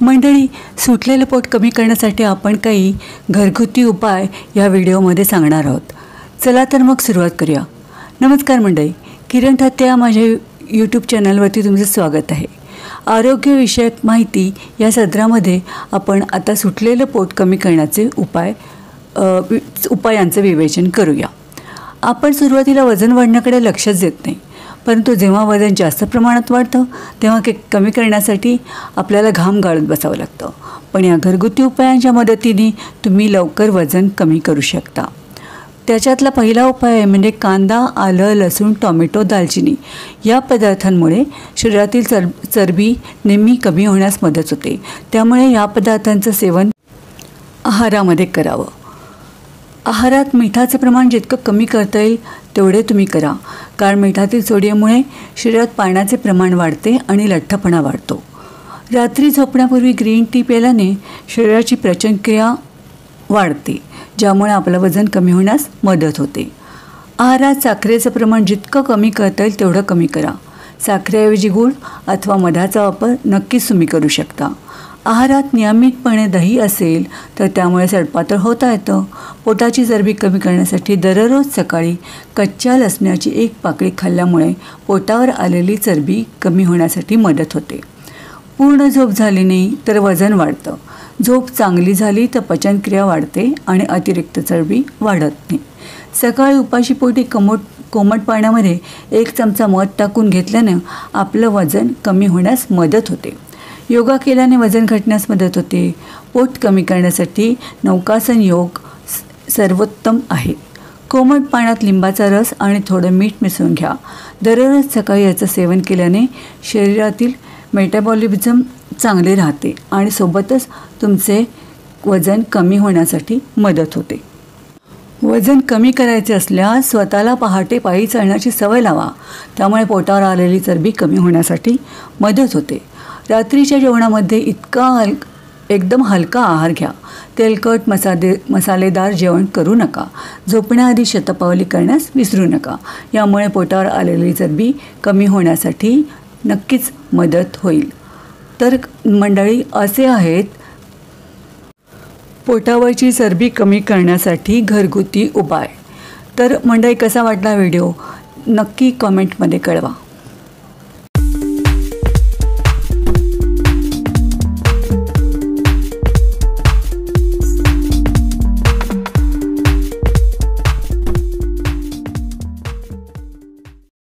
मंडळी, सुटलेलं पोट कमी करण्यासाठी आपण काही घरगुती उपाय या व्हिडिओमध्ये सांगणार आहोत। चला तर मग सुरुवात करूया। नमस्कार मंडळी, किरण थत्ते या माझ्या यूट्यूब चॅनलवरती तुमचं स्वागत आहे। आरोग्यविषयक माहिती या सदरामध्ये आपण आता सुटलेलं पोट कमी करण्याचे उपायांचं विवेचन करूया। आपण सुरुवातीला वजन वाढण्याकडे लक्षच देत नाही, परंतु जेव्हा वजन जास्त प्रमाणात वाढतं तेव्हा कमी करण्यासाठी आपल्याला घाम गाळत बसावं लागतं। पण या घरगुती उपायांच्या मदतीने तुम्ही लवकर वजन कमी करू शकता। त्याच्यातला पहिला उपाय आहे म्हणजे कांदा, आलं, लसूण, टोमॅटो, दालचिनी या पदार्थांमुळे शरीरातील चरबी नेहमी कमी होण्यास मदत होते। त्यामुळे या पदार्थांचं सेवन आहारामध्ये करावं। आहारात मिठाचे प्रमाण जितकं कमी करता येईल तेवढे तुम्ही करा, कारण मिठातील सोडियममुळे शरीरात पाण्याचे प्रमाण वाढते आणि लठ्ठपणा वाढतो। रात्री झोपण्यापूर्वी ग्रीन टी प्यायल्याने शरीराची पचनक्रिया वाढते, ज्यामुळे आपलं वजन कमी होण्यास मदत होते। आहारात साखरेचं प्रमाण जितकं कमी करता येईल तेवढं कमी करा। साखरेऐवजी गूळ अथवा मधाचा वापर नक्कीच तुम्ही करू शकता। आहारात नियमितपणे दही असेल तर त्यामुळे सडपातळ होता येतं। पोटाची चरबी कमी करण्यासाठी दररोज सकाळी कच्च्या लसणाची एक पाकळी खाल्ल्यामुळे पोटावर आलेली चरबी कमी होण्यासाठी मदत होते। पूर्ण झोप झाली नाही तर वजन वाढतं। झोप चांगली झाली तर पचनक्रिया वाढते आणि अतिरिक्त चरबी वाढत नाही। सकाळी उपाशी पोटी कोमट पाण्यामध्ये 1 चमचा मध टाकून घेतल्यानं आपलं वजन कमी होण्यास मदत होते। योगा केल्याने वजन घटण्यास मदत होते। पोट कमी करण्यासाठी नौकासन योग सर्वोत्तम आहे। कोमट पाण्यात लिंबाचा रस आणि थोडं मीठ मिसळून घ्या। दररोज सकाळी याचं सेवन केल्याने शरीरातील मेटाबॉलिझम चांगले राहते आणि सोबतच तुमचे वजन कमी होण्यासाठी मदत होते। वजन कमी करायचे असल्यास स्वतःला पहाटे पायी चालण्याची सवय लावा, त्यामुळे पोटावर आलेली चरबी कमी होण्यासाठी मदत होते। रात्रीच्या जेवणामध्ये एकदम हलका आहार घ्या। तेलकट मसालेदार जेवण करू नका। झोपण्याआधी शतपावली करण्यास विसरू नका। यामुळे पोटावर आलेली चरबी कमी होण्यासाठी नक्कीच मदत होईल। तर मंडळी, असे आहेत पोटावरची चरबी कमी करण्यासाठी घरगुती उपाय। तर मंडळी, कसा वाटला व्हिडिओ नक्की कमेंटमध्ये कळवा।